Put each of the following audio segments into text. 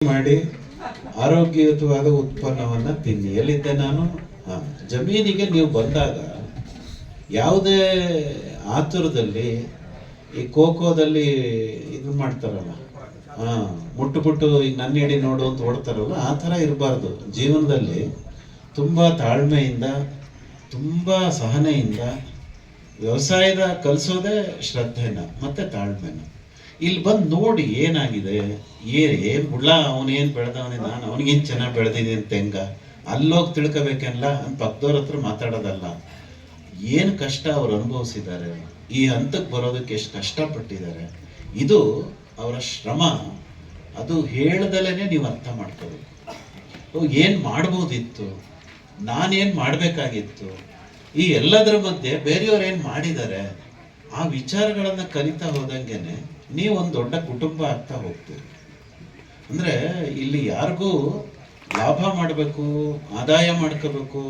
ಮಾಡಿ ಆರೋಗ್ಯಯುತವಾದ ಉತ್ಪನ್ನವನ್ನ ತಿನ್ನಿ. ಎಲ್ಲಿದ್ದೆ ನಾನು? ಜಮೀನಿಗೆ ನೀವು ಬಂದಾಗ ಯಾವುದೇ ಆತುರದಲ್ಲಿ ಈ ಖೋಖೋದಲ್ಲಿ ಇದು ಮಾಡ್ತಾರಲ್ಲ, ಮುಟ್ಟು ಈಗ ನನ್ನ ಹಿಡಿ ನೋಡು ಅಂತ ಓಡ್ತಾರಲ್ಲ, ಆ ಥರ ಇರಬಾರ್ದು. ಜೀವನದಲ್ಲಿ ತುಂಬ ತಾಳ್ಮೆಯಿಂದ, ತುಂಬ ಸಹನೆಯಿಂದ ವ್ಯವಸಾಯದ ಕಲಿಸೋದೇ ಶ್ರದ್ಧೆನ ಮತ್ತೆ ತಾಳ್ಮೆನ. ಇಲ್ಲಿ ಬಂದು ನೋಡಿ ಏನಾಗಿದೆ, ಏನ್ ಬುಡ್ಲ ಅವನೇನು ಬೆಳೆದವನೇ, ನಾನು ಅವನಿಗೇನು ಚೆನ್ನಾಗಿ ಬೆಳೆದಿದ್ದೀನಿ ತೆಂಗ, ಅಲ್ಲೋಗಿ ತಿಳ್ಕೊಬೇಕಲ್ಲ ಅಂತ ಪಕ್ಕದವ್ರ ಹತ್ರ ಮಾತಾಡೋದಲ್ಲ. ಏನು ಕಷ್ಟ ಅವ್ರು ಅನುಭವಿಸಿದ್ದಾರೆ, ಈ ಹಂತಕ್ಕೆ ಬರೋದಕ್ಕೆ ಎಷ್ಟು ಕಷ್ಟಪಟ್ಟಿದ್ದಾರೆ, ಇದು ಅವರ ಶ್ರಮ. ಅದು ಹೇಳ್ದಲೇ ನೀವು ಅರ್ಥ ಮಾಡ್ಕೋಬೇಕು. ಏನು ಮಾಡ್ಬೋದಿತ್ತು, ನಾನೇನು ಮಾಡಬೇಕಾಗಿತ್ತು, ಈ ಎಲ್ಲದರ ಮಧ್ಯೆ ಬೇರೆಯವ್ರು ಏನು ಮಾಡಿದ್ದಾರೆ, ಆ ವಿಚಾರಗಳನ್ನು ಕಲಿತಾ ಹೋದಂಗೆನೆ ನೀವು ಒಂದು ದೊಡ್ಡ ಕುಟುಂಬ ಆಗ್ತಾ ಹೋಗ್ತೀರಿ. ಅಂದರೆ ಇಲ್ಲಿ ಯಾರಿಗೂ ಲಾಭ ಮಾಡಬೇಕು, ಆದಾಯ ಮಾಡ್ಕೋಬೇಕು,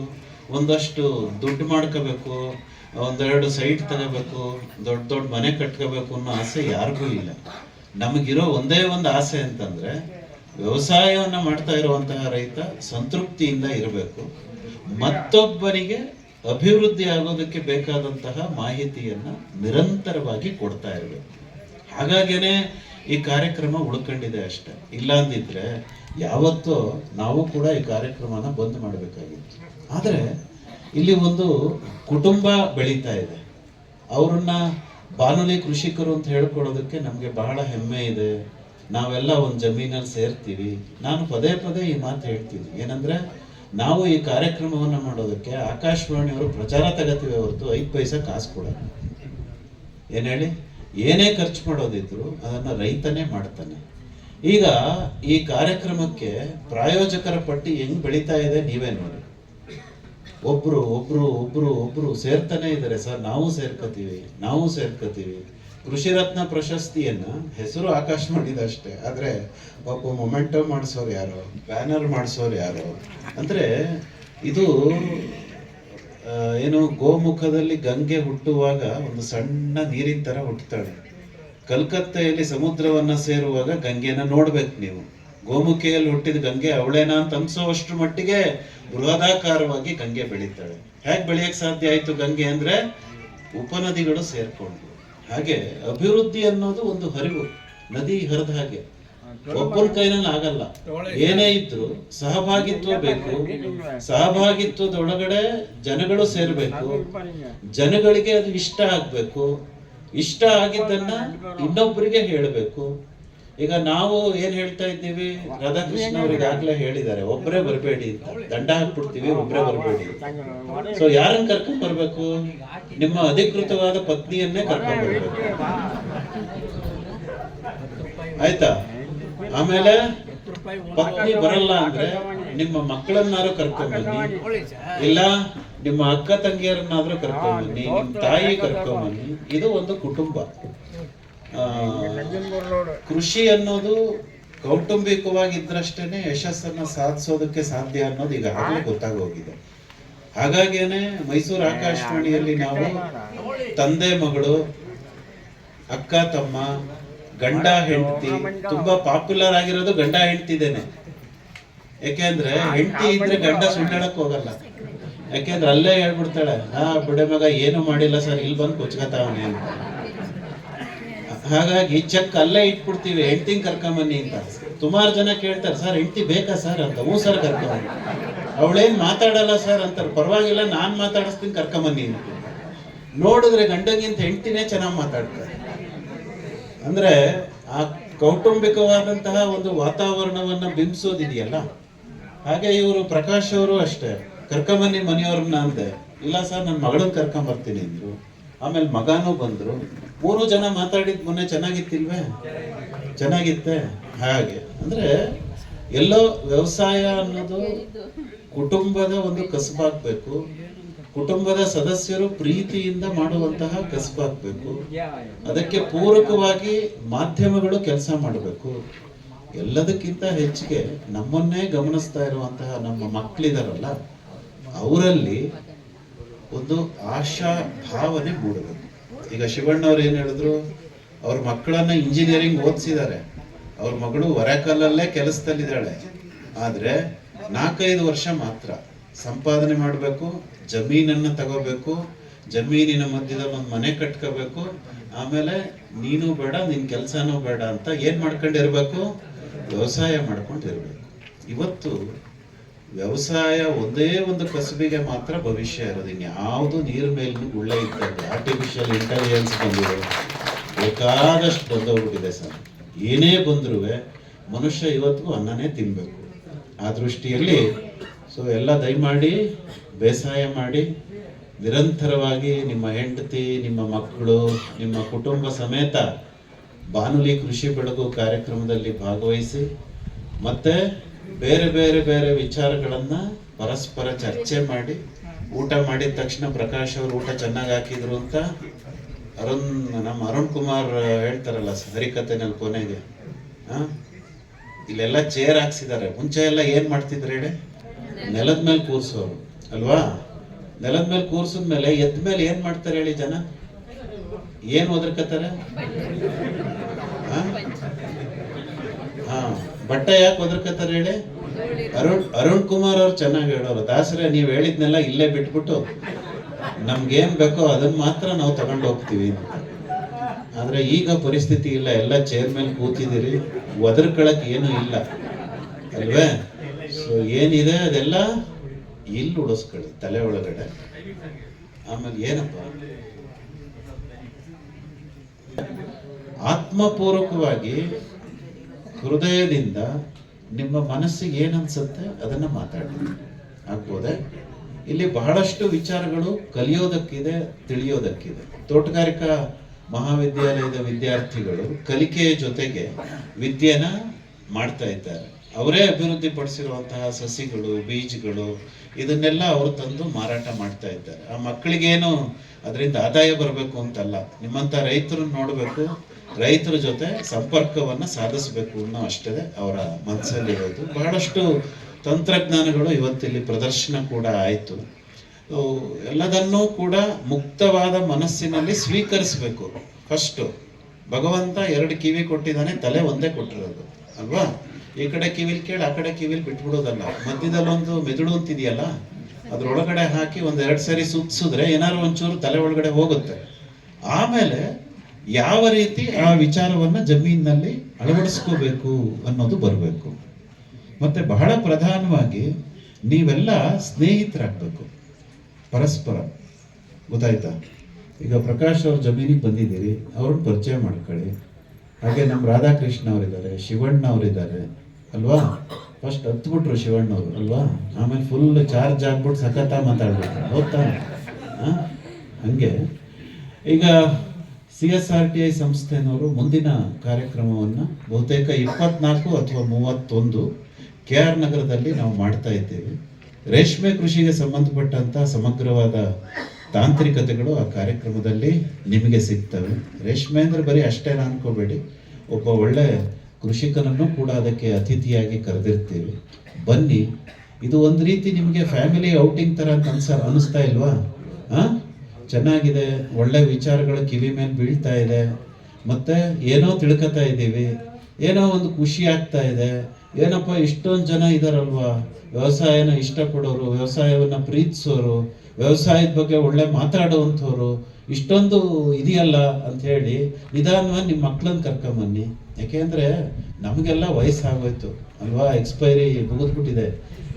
ಒಂದಷ್ಟು ದುಡ್ಡು ಮಾಡ್ಕೋಬೇಕು, ಒಂದೆರಡು ಸೈಟ್ ತಗೋಬೇಕು, ದೊಡ್ಡ ದೊಡ್ಡ ಮನೆ ಕಟ್ಕೋಬೇಕು ಅನ್ನೋ ಆಸೆ ಯಾರಿಗೂ ಇಲ್ಲ. ನಮಗಿರೋ ಒಂದೇ ಒಂದು ಆಸೆ ಅಂತಂದರೆ ವ್ಯವಸಾಯವನ್ನು ಮಾಡ್ತಾ ಇರುವಂತಹ ರೈತ ಸಂತೃಪ್ತಿಯಿಂದ ಇರಬೇಕು, ಮತ್ತೊಬ್ಬರಿಗೆ ಅಭಿವೃದ್ಧಿ ಆಗೋದಕ್ಕೆ ಬೇಕಾದಂತಹ ಮಾಹಿತಿಯನ್ನು ನಿರಂತರವಾಗಿ ಕೊಡ್ತಾ ಇರಬೇಕು. ಹಾಗಾಗೇನೆ ಈ ಕಾರ್ಯಕ್ರಮ ಉಳ್ಕೊಂಡಿದೆ ಅಷ್ಟೆ. ಇಲ್ಲ ಅಂದಿದ್ರೆ ಯಾವತ್ತೋ ನಾವು ಕೂಡ ಈ ಕಾರ್ಯಕ್ರಮನ ಬಂದ್ ಮಾಡಬೇಕಾಗಿತ್ತು. ಆದರೆ ಇಲ್ಲಿ ಒಂದು ಕುಟುಂಬ ಬೆಳೀತಾ ಇದೆ. ಅವ್ರನ್ನ ಬಾನುಲಿ ಕೃಷಿಕರು ಅಂತ ಹೇಳ್ಕೊಳ್ಳೋದಕ್ಕೆ ನಮಗೆ ಬಹಳ ಹೆಮ್ಮೆ ಇದೆ. ನಾವೆಲ್ಲ ಒಂದು ಜಮೀನಲ್ಲಿ ಸೇರ್ತೀವಿ. ನಾನು ಪದೇ ಪದೇ ಈ ಮಾತು ಹೇಳ್ತೀನಿ, ಏನಂದ್ರೆ ನಾವು ಈ ಕಾರ್ಯಕ್ರಮವನ್ನು ಮಾಡೋದಕ್ಕೆ ಆಕಾಶವಾಣಿಯವರು ಪ್ರಚಾರ ತಗತೀವಿ ಹೊರತು 5 ಪೈಸೆ ಕಾಸು ಕೊಡೋಣ. ಏನು ಹೇಳಿ, ಏನೇ ಖರ್ಚು ಮಾಡೋದಿದ್ರು ಅದನ್ನು ರೈತನೇ ಮಾಡ್ತಾನೆ. ಈಗ ಈ ಕಾರ್ಯಕ್ರಮಕ್ಕೆ ಪ್ರಾಯೋಜಕರ ಪಟ್ಟಿ ಹೆಂಗ್ ಬೆಳೀತಾ ಇದೆ ನೀವೇ ನೋಡಿ. ಒಬ್ರು ಒಬ್ರು ಒಬ್ರು ಒಬ್ರು ಸೇರ್ತಾನೆ ಇದ್ದಾರೆ. ಸರ್ ನಾವು ಸೇರ್ಕೋತೀವಿ. ಕೃಷಿ ರತ್ನ ಪ್ರಶಸ್ತಿಯನ್ನ ಹೆಸರು ಆಕಾಶವಾಣಿದ ಅಷ್ಟೇ, ಆದ್ರೆ ಒಬ್ಬ ಮೊಮೆಂಟೋ ಮಾಡಿಸೋರು ಯಾರು, ಬ್ಯಾನರ್ ಮಾಡಿಸೋರು ಯಾರು ಅಂದ್ರೆ ಇದು ಏನು, ಗೋಮುಖದಲ್ಲಿ ಗಂಗೆ ಹುಟ್ಟುವಾಗ ಒಂದು ಸಣ್ಣ ನೀರಿನ ತರ ಹುಟ್ಟುತ್ತಾಳೆ. ಕಲ್ಕತ್ತೆಯಲ್ಲಿ ಸಮುದ್ರವನ್ನ ಸೇರುವಾಗ ಗಂಗೆನ ನೋಡ್ಬೇಕು ನೀವು. ಗೋಮುಖಿಯಲ್ಲಿ ಹುಟ್ಟಿದ ಗಂಗೆ ಅವಳೇನಾ ಅಂತ ಅನ್ಸೋವಷ್ಟು ಮಟ್ಟಿಗೆ ಬೃಹದಾಕಾರವಾಗಿ ಗಂಗೆ ಬೆಳೀತಾಳೆ. ಹೇಗೆ ಬೆಳೆಯಕ್ಕೆ ಸಾಧ್ಯ ಆಯ್ತು ಗಂಗೆ ಅಂದ್ರೆ ಉಪನದಿಗಳು ಸೇರ್ಕೊಂಡು. ಹಾಗೆ ಅಭಿವೃದ್ಧಿ ಅನ್ನೋದು ಒಂದು ಹರಿವು, ನದಿ ಹರಿದ ಹಾಗೆ ಒಬ್ಬನ ಕೈನಲ್ಲಿ ಆಗಲ್ಲ. ಏನೇ ಇದ್ರು ಸಹಭಾಗಿತ್ವ ಬೇಕು. ಸಹಭಾಗಿತ್ವದೊಳಗಡೆ ಜನಗಳು ಸೇರ್ಬೇಕು, ಜನಗಳಿಗೆ ಅದು ಇಷ್ಟ ಆಗ್ಬೇಕು. ಇಷ್ಟ ಆಗಿದ್ದನ್ನ ಇನ್ನೊಬ್ಬರಿಗೆ ಹೇಳಬೇಕು. ಈಗ ನಾವು ಏನ್ ಹೇಳ್ತಾ ಇದ್ದೀವಿ, ರಾಧಾಕೃಷ್ಣ ಅವ್ರಿಗೆ ಆಗ್ಲೇ ಹೇಳಿದ್ದಾರೆ, ಒಬ್ಬರೇ ಬರಬೇಡಿ ಅಂತ, ದಂಡ ಹಾಕ್ಬಿಡ್ತೀವಿ, ಒಬ್ಬರೇ ಬರಬೇಡಿ. ಸೊ ಯಾರನ್ನ ಕರ್ಕೊಂಡ್ ಬರ್ಬೇಕು? ನಿಮ್ಮ ಅಧಿಕೃತವಾದ ಪತ್ನಿಯನ್ನೇ ಕರ್ಕೊಂಡ್ ಬರ್ಬೇಕು, ಆಯ್ತಾ? ಆಮೇಲೆ ಪತ್ನಿ ಬರಲ್ಲ ಅಂದ್ರೆ ನಿಮ್ಮ ಮಕ್ಕಳನ್ನಾರು ಕರ್ಕೊಂಡ್ಬನ್ನಿ, ಇಲ್ಲ ನಿಮ್ಮ ಅಕ್ಕ ತಂಗಿಯರನ್ನಾದ್ರೂ ಕರ್ಕೊಂಡ್ಬನ್ನಿ, ನಿಮ್ಮ ತಾಯಿ ಕರ್ಕೊಂಡ್ಬನ್ನಿ. ಇದು ಒಂದು ಕುಟುಂಬ. ಕೃಷಿ ಅನ್ನೋದು ಕೌಟುಂಬಿಕವಾಗಿದ್ರಷ್ಟೇನೆ ಯಶಸ್ಸನ್ನ ಸಾಧಿಸೋದಕ್ಕೆ ಸಾಧ್ಯ ಅನ್ನೋದು ಈಗಾಗಲೇ ಗೊತ್ತಾಗೋಗಿದೆ. ಹಾಗಾಗೇನೆ ಮೈಸೂರು ಆಕಾಶವಾಣಿಯಲ್ಲಿ ನಾವು ತಂದೆ ಮಗಳು, ಅಕ್ಕ ತಮ್ಮ, ಗಂಡ ಹೆಂಡತಿ, ತುಂಬಾ ಪಾಪ್ಯುಲರ್ ಆಗಿರೋದು ಗಂಡ ಹೆಂಡತಿದೇನೆ. ಯಾಕೆಂದ್ರೆ ಹೆಂಡತಿ ಇದ್ರೆ ಗಂಡ ಸುಳ್ಳಾಡಕ್ ಹೋಗಲ್ಲ. ಯಾಕೆಂದ್ರೆ ಅಲ್ಲೇ ಹೇಳ್ಬಿಡ್ತಾಳೆ, ಬಿಡೆ ಮಗ ಏನು ಮಾಡಿಲ್ಲ ಸರ್, ಇಲ್ಲಿ ಬಂದು ಕೊಚ್ಕತಾವನೆ ಅಂತ. ಹಾಗಾಗಿ ಚೆಕ್ ಅಲ್ಲೇ ಇಟ್ಬಿಡ್ತೀವಿ, ಹೆಂಡತಿನ ಕರ್ಕೊಂಬನ್ನಿ ಅಂತ. ಸುಮಾರು ಜನ ಕೇಳ್ತಾರೆ, ಸರ್ ಹೆಂಡತಿ ಬೇಕಾ ಸರ್ ಅಂತ. ಹ್ಞೂ ಸರ್ ಕರ್ಕೊಂಬನ್ನಿ. ಅವಳೇನ್ ಮಾತಾಡಲ್ಲ ಸರ್ ಅಂತಾರೆ. ಪರವಾಗಿಲ್ಲ, ನಾನ್ ಮಾತಾಡಿಸ್ತೀನಿ, ಕರ್ಕೊಂಬನ್ನಿ ಅಂತ. ನೋಡಿದ್ರೆ ಗಂಡಗಿಂತ ಹೆಂಡತಿನೇ ಚೆನ್ನಾಗಿ ಮಾತಾಡ್ತಾರೆ. ಅಂದ್ರೆ ಆ ಕೌಟುಂಬಿಕವಾದಂತಹ ಒಂದು ವಾತಾವರಣವನ್ನ ಬಿಂಬಿಸೋದಿದೆಯಲ್ಲ. ಹಾಗೆ ಇವರು ಪ್ರಕಾಶ್ ಅವರು ಅಷ್ಟೇ, ಕರ್ಕೊಂಬನ್ನಿ ಮನೆಯವ್ರನ್ನ ಅಂದೆ. ಇಲ್ಲ ಸರ್ ನನ್ನ ಮಗಳನ್ನ ಕರ್ಕೊಂಬರ್ತೀನಿ ಅಂದ್ರು. ಆಮೇಲೆ ಮಗನೂ ಬಂದ್ರು. 3 ಜನ ಮಾತಾಡಿದ್ ಮೊನ್ನೆ ಚೆನ್ನಾಗಿತ್ತಿಲ್ವೇ? ಚೆನ್ನಾಗಿತ್ತೆ. ಹಾಗೆ ಅಂದ್ರೆ ಎಲ್ಲೋ ವ್ಯವಸಾಯ ಅನ್ನೋದು ಕುಟುಂಬದ ಒಂದು ಕಸಬಾಗ್ಬೇಕು. ಕುಟುಂಬದ ಸದಸ್ಯರು ಪ್ರೀತಿಯಿಂದ ಮಾಡುವಂತಹ ಕಸಬಾಗ್ಬೇಕು. ಅದಕ್ಕೆ ಪೂರಕವಾಗಿ ಮಾಧ್ಯಮಗಳು ಕೆಲಸ ಮಾಡಬೇಕು. ಎಲ್ಲದಕ್ಕಿಂತ ಹೆಚ್ಚಿಗೆ ನಮ್ಮನ್ನೇ ಗಮನಿಸ್ತಾ ಇರುವಂತಹ ನಮ್ಮ ಮಕ್ಕಳಿದಾರಲ್ಲ, ಅವರಲ್ಲಿ ಒಂದು ಆಶಾ ಭಾವನೆ ಮೂಡಬೇಕು. ಈಗ ಶಿವಣ್ಣ ಅವ್ರು ಏನ್ ಹೇಳಿದ್ರು, ಅವ್ರ ಮಕ್ಕಳನ್ನ ಇಂಜಿನಿಯರಿಂಗ್ ಓದಿಸಿದ್ದಾರೆ, ಅವ್ರ ಮಗಳು ಹೊರಕಲ್ಲಲ್ಲೇ ಕೆಲಸದಲ್ಲಿದ್ದಾಳೆ. ಆದರೆ 4-5 ವರ್ಷ ಮಾತ್ರ ಸಂಪಾದನೆ ಮಾಡಬೇಕು, ಜಮೀನನ್ನು ತಗೋಬೇಕು, ಜಮೀನಿನ ಮಧ್ಯದಲ್ಲಿ ಒಂದು ಮನೆ ಕಟ್ಕೋಬೇಕು, ಆಮೇಲೆ ನೀನು ಬೇಡ ನಿನ್ನ ಕೆಲಸನೂ ಬೇಡ ಅಂತ ಏನು ಮಾಡ್ಕೊಂಡಿರ್ಬೇಕು, ವ್ಯವಸಾಯ ಮಾಡ್ಕೊಂಡಿರ್ಬೇಕು. ಇವತ್ತು ವ್ಯವಸಾಯ ಒಂದೇ ಒಂದು ಕಸುಬಿಗೆ ಮಾತ್ರ ಭವಿಷ್ಯ ಇರೋದು. ಇನ್ಯಾವುದು ನೀರು ಮೇಲಿನ ಗುಳ್ಳೆ ಇದ್ದಂಗೆ ಆರ್ಟಿಫಿಷಿಯಲ್ ಇಂಟೆಲಿಜೆನ್ಸ್ ಬಂದಿದೆ, ಬೇಕಾದಷ್ಟು ಬಂದೋಗ್ಬಿಟ್ಟಿದೆ ಸರ್. ಏನೇ ಬಂದರೂ ಮನುಷ್ಯ ಇವತ್ತು ಅನ್ನನೇ ತಿನ್ನಬೇಕು. ಆ ದೃಷ್ಟಿಯಲ್ಲಿ ಎಲ್ಲ ದಯಮಾಡಿ ಬೇಸಾಯ ಮಾಡಿ ನಿರಂತರವಾಗಿ ನಿಮ್ಮ ಹೆಂಡತಿ, ನಿಮ್ಮ ಮಕ್ಕಳು, ನಿಮ್ಮ ಕುಟುಂಬ ಸಮೇತ ಬಾನುಲಿ ಕೃಷಿ ಬೆಳಗು ಕಾರ್ಯಕ್ರಮದಲ್ಲಿ ಭಾಗವಹಿಸಿ ಮತ್ತೆ ಬೇರೆ ಬೇರೆ ಬೇರೆ ವಿಚಾರಗಳನ್ನು ಪರಸ್ಪರ ಚರ್ಚೆ ಮಾಡಿ, ಊಟ ಮಾಡಿದ ತಕ್ಷಣ ಪ್ರಕಾಶ್ ಅವರು ಊಟ ಚೆನ್ನಾಗಿ ಹಾಕಿದ್ರು ಅಂತ ನಮ್ಮ ಅರುಣ್ ಕುಮಾರ್ ಹೇಳ್ತಾರಲ್ಲ ಹರಿಕಥೆನಲ್ಲಿ ಕೊನೆಗೆ, ಇಲ್ಲೆಲ್ಲ ಚೇರ್ ಹಾಕ್ಸಿದ್ದಾರೆ. ಮುಂಚೆ ಎಲ್ಲ ಏನ್ ಮಾಡ್ತಿದ್ರು ಹೇಳಿ, ನೆಲದ ಮೇಲೆ ಕೂರ್ಸೋರು ಅಲ್ವಾ? ನೆಲದ ಮೇಲೆ ಕೂರ್ಸಿದ್ಮೇಲೆ ಎದ್ದ ಮೇಲೆ ಏನ್ ಮಾಡ್ತಾರೆ ಹೇಳಿ ಜನ? ಏನ್ ಒದರ್ಕತ್ತಾರೆ? ಬಟ್ಟೆ ಯಾಕೆ ಒದರ್ಕತ್ತಾರೆ ಹೇಳಿ? ಅರುಣ್ ಕುಮಾರ್ ಅವ್ರು ಚೆನ್ನಾಗಿ ಹೇಳೋರು, ದಾಸರೇ ನೀವು ಹೇಳಿದ್ನೆಲ್ಲ ಇಲ್ಲೇ ಬಿಟ್ಬಿಟ್ಟು ನಮ್ಗೇನ್ ಬೇಕೋ ಅದನ್ನ ಮಾತ್ರ ನಾವು ತಗೊಂಡು ಹೋಗ್ತೀವಿ. ಆದ್ರೆ ಈಗ ಪರಿಸ್ಥಿತಿ ಇಲ್ಲ, ಎಲ್ಲ ಚೇರ್ ಮೇಲೆ ಕೂತಿದ್ದೀರಿ, ಒದರ್ಕೊಳಕ್ ಏನು ಇಲ್ಲ ಅಲ್ವೇ? ಏನಿದೆ ಅದೆಲ್ಲ ಇಲ್ಲಿ ಉಳಿಸ್ಕೊಳ್ಳಿ ತಲೆ ಒಳಗಡೆ. ಆಮೇಲೆ ಏನಪ್ಪ, ಆತ್ಮಪೂರ್ವಕವಾಗಿ ಹೃದಯದಿಂದ ನಿಮ್ಮ ಮನಸ್ಸಿಗೆ ಏನನ್ಸುತ್ತೆ ಅದನ್ನ ಮಾತಾಡಿ ಆಗ್ಬೋದೆ. ಇಲ್ಲಿ ಬಹಳಷ್ಟು ವಿಚಾರಗಳು ಕಲಿಯೋದಕ್ಕಿದೆ, ತಿಳಿಯೋದಕ್ಕಿದೆ. ತೋಟಗಾರಿಕಾ ಮಹಾವಿದ್ಯಾಲಯದ ವಿದ್ಯಾರ್ಥಿಗಳು ಕಲಿಕೆಯ ಜೊತೆಗೆ ವಿದ್ಯೆನ ಮಾಡ್ತಾ ಇದ್ದಾರೆ. ಅವರೇ ಅಭಿವೃದ್ಧಿ ಪಡಿಸಿರುವಂತಹ ಸಸಿಗಳು, ಬೀಜಗಳು ಇದನ್ನೆಲ್ಲ ಅವರು ತಂದು ಮಾರಾಟ ಮಾಡ್ತಾ ಇದ್ದಾರೆ. ಆ ಮಕ್ಕಳಿಗೇನು ಅದರಿಂದ ಆದಾಯ ಬರಬೇಕು ಅಂತಲ್ಲ, ನಿಮ್ಮಂತ ರೈತರನ್ನ ನೋಡಬೇಕು, ರೈತರ ಜೊತೆ ಸಂಪರ್ಕವನ್ನ ಸಾಧಿಸಬೇಕು ಅನ್ನೋ ಅಷ್ಟೇ ಅವರ ಮನಸ್ಸಲ್ಲಿರೋದು. ಬಹಳಷ್ಟು ತಂತ್ರಜ್ಞಾನಗಳು ಇವತ್ತಿಲ್ಲಿ ಪ್ರದರ್ಶನ ಕೂಡ ಆಯಿತು. ಎಲ್ಲದನ್ನೂ ಕೂಡ ಮುಕ್ತವಾದ ಮನಸ್ಸಿನಲ್ಲಿ ಸ್ವೀಕರಿಸಬೇಕು. ಫಸ್ಟು ಭಗವಂತ 2 ಕಿವಿ ಕೊಟ್ಟಿದ್ದಾನೆ, ತಲೆ ಒಂದೇ ಕೊಟ್ಟಿರೋದು ಅಲ್ವಾ? ಈ ಕಡೆ ಕಿವಿಲ್ ಕೇಳಿ ಆ ಕಡೆ ಕಿವಿಲ್ ಬಿಟ್ಬಿಡೋದಲ್ಲ. ಮಧ್ಯದಲ್ಲೊಂದು ಮೆದುಳು ಅಂತಿದೆಯಲ್ಲ, ಅದ್ರೊಳಗಡೆ ಹಾಕಿ 1-2 ಸರಿ ಸುತ್ತಿಸಿದ್ರೆ ಏನಾದ್ರು ಒಂಚೂರು ತಲೆ ಒಳಗಡೆ ಹೋಗುತ್ತೆ. ಆಮೇಲೆ ಯಾವ ರೀತಿ ಆ ವಿಚಾರವನ್ನ ಜಮೀನಿನಲ್ಲಿ ಅಳವಡಿಸ್ಕೋಬೇಕು ಅನ್ನೋದು ಬರಬೇಕು. ಮತ್ತೆ ಬಹಳ ಪ್ರಧಾನವಾಗಿ ನೀವೆಲ್ಲ ಸ್ನೇಹಿತರಾಗಬೇಕು ಪರಸ್ಪರ, ಗೊತ್ತಾಯ್ತಾ? ಈಗ ಪ್ರಕಾಶ್ ಅವ್ರ ಜಮೀನಿಗೆ ಬಂದಿದ್ದೀರಿ, ಅವ್ರನ್ನ ಪರಿಚಯ ಮಾಡ್ಕೊಳ್ಳಿ. ಹಾಗೆ ನಮ್ಮ ರಾಧಾಕೃಷ್ಣ ಅವರಿದ್ದಾರೆ, ಶಿವಣ್ಣ ಅವರಿದ್ದಾರೆ ಅಲ್ವಾ? ಫಸ್ಟ್ ಹತ್ಬಿಟ್ರು ಶಿವಣ್ಣವರು ಅಲ್ವಾ? ಆಮೇಲೆ ಫುಲ್ ಚಾರ್ಜ್ ಆಗ್ಬಿಟ್ಟು ಸಖತ್ತ ಮಾತಾಡ್ಬಿಟ್ರು, ಹೌದಾ? ಹಂಗೆ ಈಗ CSRTI ಸಂಸ್ಥೆನವರು ಮುಂದಿನ ಕಾರ್ಯಕ್ರಮವನ್ನು ಬಹುತೇಕ 24 ಅಥವಾ 31 KR ನಗರದಲ್ಲಿ ನಾವು ಮಾಡ್ತಾ ಇದ್ದೇವೆ. ರೇಷ್ಮೆ ಕೃಷಿಗೆ ಸಂಬಂಧಪಟ್ಟಂತ ಸಮಗ್ರವಾದ ತಾಂತ್ರಿಕತೆಗಳು ಆ ಕಾರ್ಯಕ್ರಮದಲ್ಲಿ ನಿಮಗೆ ಸಿಗ್ತವೆ. ರೇಷ್ಮೆ ಅಂದ್ರೆ ಬರೀ ಅಷ್ಟೇನ ಅನ್ಕೋಬೇಡಿ, ಒಬ್ಬ ಒಳ್ಳೆ ಕೃಷಿಕನನ್ನು ಕೂಡ ಅದಕ್ಕೆ ಅತಿಥಿಯಾಗಿ ಕರೆದಿರ್ತೀವಿ. ಬನ್ನಿ, ಇದು ಒಂದು ರೀತಿ ನಿಮಗೆ ಫ್ಯಾಮಿಲಿ ಔಟಿಂಗ್ ತರ ಅನಿಸ್ತಾ ಇಲ್ವಾ? ಚೆನ್ನಾಗಿದೆ, ಒಳ್ಳೆ ವಿಚಾರಗಳು ಕಿವಿ ಮೇಲೆ ಬೀಳ್ತಾ ಇದೆ, ಮತ್ತೆ ಏನೋ ತಿಳ್ಕೊತಾ ಇದ್ದೀವಿ, ಏನೋ ಒಂದು ಖುಷಿ ಆಗ್ತಾ ಇದೆ. ಏನಪ್ಪ ಇಷ್ಟೊಂದು ಜನ ಇದಾರಲ್ವಾ ವ್ಯವಸಾಯನ ಇಷ್ಟಪಡೋರು, ವ್ಯವಸಾಯವನ್ನ ಪ್ರೀತಿಸೋರು, ವ್ಯವಸಾಯದ ಬಗ್ಗೆ ಒಳ್ಳೆ ಮಾತಾಡುವಂಥವ್ರು ಇಷ್ಟೊಂದು ಇದೆಯಲ್ಲ ಅಂತ ಹೇಳಿ ನಿಧಾನವಾಗಿ ನಿಮ್ಮ ಮಕ್ಕಳನ್ನ ಕರ್ಕೊಂಬನ್ನಿ. ಯಾಕೆಂದ್ರೆ ನಮಗೆಲ್ಲ ವಯಸ್ಸಾಗೋಯ್ತು ಅಲ್ವಾ, ಎಕ್ಸ್ಪೈರಿ ಮುಗಿದ್ಬಿಟ್ಟಿದೆ,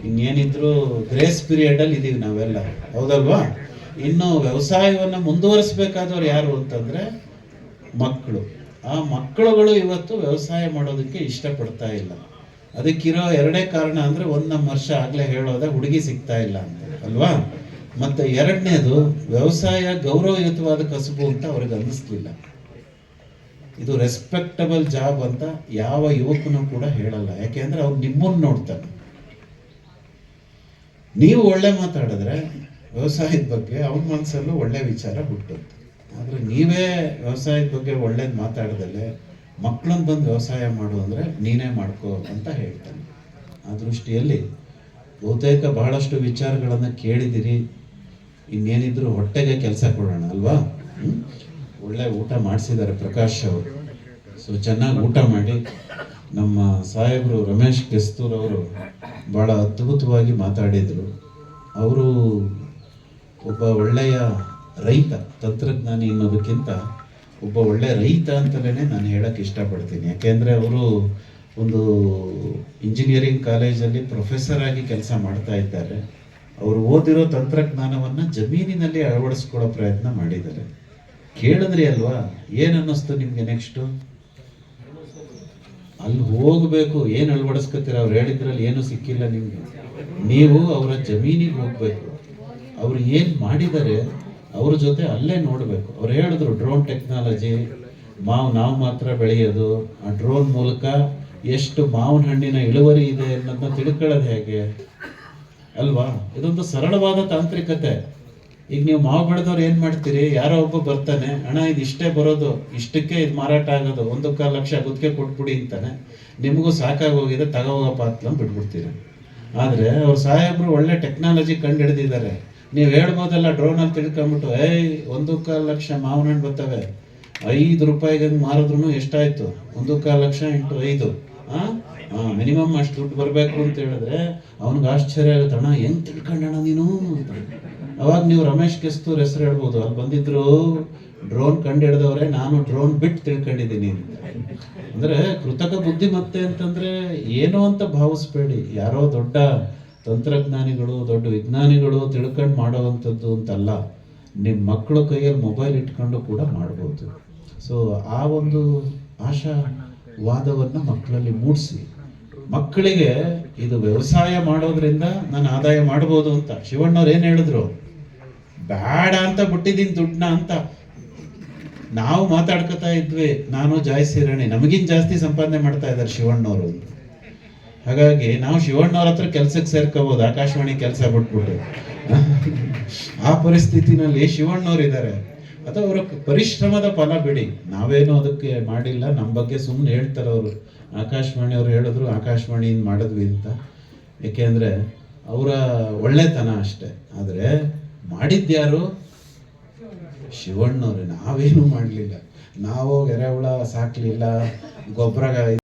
ಇನ್ನೇನಿದ್ರು ಗ್ರೇಸ್ ಪೀರಿಯಡ್ ಅಲ್ಲಿ ಇದೀವಿ ನಾವೆಲ್ಲ, ಹೌದಲ್ವಾ? ಇನ್ನು ವ್ಯವಸಾಯವನ್ನ ಮುಂದುವರಿಸಬೇಕಾದವ್ರು ಯಾರು ಅಂತಂದ್ರೆ ಮಕ್ಕಳು. ಆ ಮಕ್ಕಳುಗಳು ಇವತ್ತು ವ್ಯವಸಾಯ ಮಾಡೋದಕ್ಕೆ ಇಷ್ಟಪಡ್ತಾ ಇಲ್ಲ. ಅದಕ್ಕಿರೋ 2 ಕಾರಣ ಅಂದ್ರೆ, ಒಂದು ನಮ್ಮ ವರ್ಷ ಆಗ್ಲೇ ಹೇಳೋದೆ ಹುಡುಗಿ ಸಿಗ್ತಾ ಇಲ್ಲ ಅಂತ ಅಲ್ವಾ? ಮತ್ತೆ 2ನೇದು ವ್ಯವಸಾಯ ಗೌರವಯುತವಾದ ಕಸುಬು ಅಂತ ಅವ್ರಿಗೆ ಅನ್ನಿಸ್ಲಿಲ್ಲ. ಇದು ರೆಸ್ಪೆಕ್ಟಬಲ್ ಜಾಬ್ ಅಂತ ಯಾವ ಯುವಕನು ಕೂಡ ಹೇಳಲ್ಲ. ಯಾಕೆಂದ್ರೆ ಅವ್ರು ನಿಮ್ಮನ್ನು ನೋಡ್ತಾನೆ. ನೀವು ಒಳ್ಳೆ ಮಾತಾಡಿದ್ರೆ ವ್ಯವಸಾಯದ ಬಗ್ಗೆ ಅವನ ಮನಸ್ಸಲ್ಲೂ ಒಳ್ಳೆ ವಿಚಾರ ಹುಟ್ಟುತ್ತೆ. ಆದ್ರೆ ನೀವೇ ವ್ಯವಸಾಯದ ಬಗ್ಗೆ ಒಳ್ಳೇದು ಮಾತಾಡದಲ್ಲೇ ಮಕ್ಕಳನ್ನ ಬಂದು ವ್ಯವಸಾಯ ಮಾಡು ಅಂದ್ರೆ ನೀನೇ ಮಾಡ್ಕೋ ಅಂತ ಹೇಳ್ತಾನೆ. ಆ ದೃಷ್ಟಿಯಲ್ಲಿ ಬಹುತೇಕ ಬಹಳಷ್ಟು ವಿಚಾರಗಳನ್ನ ಕೇಳಿದಿರಿ. ಇನ್ನೇನಿದ್ರು ಹೊಟ್ಟೆಗೆ ಕೆಲಸ ಕೊಡೋಣ ಅಲ್ವಾ? ಒಳ್ಳೆ ಊಟ ಮಾಡಿಸಿದ್ದಾರೆ ಪ್ರಕಾಶ್ ಅವರು. ಚೆನ್ನಾಗಿ ಊಟ ಮಾಡಿ ನಮ್ಮ ಸಾಹೇಬರು ರಮೇಶ್ ಕೆಸ್ತೂರ್ ಅವರು ಭಾಳ ಅದ್ಭುತವಾಗಿ ಮಾತಾಡಿದರು. ಅವರು ಒಬ್ಬ ಒಳ್ಳೆಯ ರೈತ, ತಂತ್ರಜ್ಞಾನಿ ಅನ್ನೋದಕ್ಕಿಂತ ಒಬ್ಬ ಒಳ್ಳೆಯ ರೈತ ಅಂತಲೇ ನಾನು ಹೇಳಕ್ಕೆ ಇಷ್ಟಪಡ್ತೀನಿ. ಯಾಕೆಂದರೆ ಅವರು ಒಂದು ಇಂಜಿನಿಯರಿಂಗ್ ಕಾಲೇಜಲ್ಲಿ ಪ್ರೊಫೆಸರ್ ಆಗಿ ಕೆಲಸ ಮಾಡ್ತಾ ಇದ್ದಾರೆ. ಅವರು ಓದಿರೋ ತಂತ್ರಜ್ಞಾನವನ್ನು ಜಮೀನಿನಲ್ಲಿ ಅಳವಡಿಸ್ಕೊಳ್ಳೋ ಪ್ರಯತ್ನ ಮಾಡಿದ್ದಾರೆ. ಕೇಳಿದ್ರಿ ಅಲ್ವಾ, ಏನು ಅನ್ನಿಸ್ತು ನಿಮಗೆ? ನೆಕ್ಸ್ಟು ಅಲ್ಲಿ ಹೋಗಬೇಕು. ಏನು ಅಳವಡಿಸ್ಕೊತೀರ? ಅವ್ರು ಹೇಳಿದ್ರಲ್ಲಿ ಏನೂ ಸಿಕ್ಕಿಲ್ಲ ನಿಮಗೆ. ನೀವು ಅವರ ಜಮೀನಿಗೆ ಹೋಗಬೇಕು. ಅವರು ಏನು ಮಾಡಿದ್ದಾರೆ ಅವ್ರ ಜೊತೆ ಅಲ್ಲೇ ನೋಡಬೇಕು. ಅವ್ರು ಹೇಳಿದ್ರು ಡ್ರೋನ್ ಟೆಕ್ನಾಲಜಿ, ನಾವು ಮಾತ್ರ ಬೆಳೆಯೋದು, ಆ ಡ್ರೋನ್ ಮೂಲಕ ಎಷ್ಟು ಮಾವಿನ ಹಣ್ಣಿನ ಇಳುವರಿ ಇದೆ ಅನ್ನೋದನ್ನ ತಿಳ್ಕೊಳ್ಳೋದು ಹೇಗೆ ಅಲ್ವಾ? ಇದೊಂದು ಸರಳವಾದ ತಾಂತ್ರಿಕತೆ. ಈಗ ನೀವು ಮಾವು ಬೆಳೆದವ್ರು ಏನು ಮಾಡ್ತೀರಿ? ಯಾರೋ ಒಬ್ಬ ಬರ್ತಾನೆ, ಅಣ್ಣ ಇದು ಇಷ್ಟೇ ಬರೋದು, ಇಷ್ಟಕ್ಕೆ ಇದು ಮಾರಾಟ ಆಗೋದು, 1.25 ಲಕ್ಷ ಗುತ್ತಿಗೆ ಕೊಟ್ಬಿಡಿ ಅಂತಾನೆ. ನಿಮಗೂ ಸಾಕಾಗಿ ಹೋಗಿದೆ, ತಗೋಗಪ್ಪ ಅಂತ ಬಿಟ್ಬಿಡ್ತೀರಿ. ಆದರೆ ಅವ್ರ ಸಾಹೇಬರು ಒಳ್ಳೆ ಟೆಕ್ನಾಲಜಿ ಕಂಡು ಹಿಡಿದಿದ್ದಾರೆ. ನೀವು ಹೇಳ್ಬೋದಲ್ಲ, ಡ್ರೋನಲ್ಲಿ ತಿಳ್ಕೊಂಬಿಟ್ಟು 1.25 ಲಕ್ಷ ಮಾವಿನ ಹಣ್ಣು ಬರ್ತವೆ, 5 ರೂಪಾಯಿಗೆ ಮಾರಿದ್ರು ಎಷ್ಟಾಯ್ತು? 1.25 ಲಕ್ಷ ಇಂಟು 5, ಮಿನಿಮಮ್ ಅಷ್ಟು ದುಡ್ಡು ಬರಬೇಕು ಅಂತ ಹೇಳಿದ್ರೆ ಅವ್ನಿಗೆ ಆಶ್ಚರ್ಯ ಆಗುತ್ತೆ. ಅಣ್ಣ ಹೆಂಗೆ ತಿಳ್ಕೊಂಡಣ ನೀನು ಅಂತ. ಅವಾಗ ನೀವು ರಮೇಶ್ ಕೆಸ್ತೂರ್ ಹೆಸರು ಹೇಳ್ಬೋದು. ಅಲ್ಲಿ ಬಂದಿದ್ರು ಡ್ರೋನ್ ಕಂಡು ಹಿಡಿದವ್ರೆ, ನಾನು ಡ್ರೋನ್ ಬಿಟ್ಟು ತಿಳ್ಕೊಂಡಿದ್ದೀನಿ ಅಂತ. ಅಂದರೆ ಕೃತಕ ಬುದ್ಧಿಮತ್ತೆ ಅಂತಂದರೆ ಏನೋ ಅಂತ ಭಾವಿಸ್ಬೇಡಿ. ಯಾರೋ ದೊಡ್ಡ ತಂತ್ರಜ್ಞಾನಿಗಳು, ದೊಡ್ಡ ವಿಜ್ಞಾನಿಗಳು ತಿಳ್ಕೊಂಡು ಮಾಡೋವಂಥದ್ದು ಅಂತಲ್ಲ. ನಿಮ್ಮ ಮಕ್ಕಳು ಕೈಯಲ್ಲಿ ಮೊಬೈಲ್ ಇಟ್ಕೊಂಡು ಕೂಡ ಮಾಡ್ಬೋದು. ಸೊ ಆ ಒಂದು ಆಶಾವಾದವನ್ನು ಮಕ್ಕಳಲ್ಲಿ ಮೂಡಿಸಿ, ಮಕ್ಕಳಿಗೆ ಇದು ವ್ಯವಸಾಯ ಮಾಡೋದ್ರಿಂದ ನಾನು ಆದಾಯ ಮಾಡ್ಬೋದು ಅಂತ. ಶಿವಣ್ಣವ್ರು ಏನು ಹೇಳಿದ್ರು? ಬೇಡ ಅಂತ ಬಿಟ್ಟಿದ್ದೀನಿ ದುಡ್ಡನ್ನ ಅಂತ. ನಾವು ಮಾತಾಡ್ಕೊತಾ ಇದ್ವಿ, ನಾನು ಜಾಯ್ಸಿರಣಿ, ನಮಗಿನ್ ಜಾಸ್ತಿ ಸಂಪಾದನೆ ಮಾಡ್ತಾ ಇದ್ದಾರೆ ಶಿವಣ್ಣವರು. ಹಾಗಾಗಿ ನಾವು ಶಿವಣ್ಣವ್ರ ಹತ್ರ ಕೆಲ್ಸಕ್ಕೆ ಸೇರ್ಕೋಬೋದು, ಆಕಾಶವಾಣಿ ಕೆಲಸ ಬಿಟ್ಬಿಟ್ರು. ಆ ಪರಿಸ್ಥಿತಿನಲ್ಲಿ ಶಿವಣ್ಣವ್ರು ಇದ್ದಾರೆ. ಅಥವಾ ಅವರ ಪರಿಶ್ರಮದ ಫಲ ಬಿಡಿ, ನಾವೇನು ಅದಕ್ಕೆ ಮಾಡಿಲ್ಲ. ನಮ್ಮ ಬಗ್ಗೆ ಸುಮ್ಮನೆ ಹೇಳ್ತಾರೆ ಅವರು. ಆಕಾಶವಾಣಿಯವರು ಹೇಳಿದ್ರು ಆಕಾಶವಾಣಿಯಿಂದ ಮಾಡಿದ್ವಿ ಅಂತ. ಏಕೆಂದರೆ ಅವರ ಒಳ್ಳೆತನ ಅಷ್ಟೆ. ಆದರೆ ಮಾಡಿದ್ಯಾರು? ಶಿವಣ್ಣವ್ರೆ. ನಾವೇನು ಮಾಡಲಿಲ್ಲ. ನಾವು ಎರೆಹುಳ ಸಾಕಲಿಲ್ಲ, ಗೊಬ್ಬರ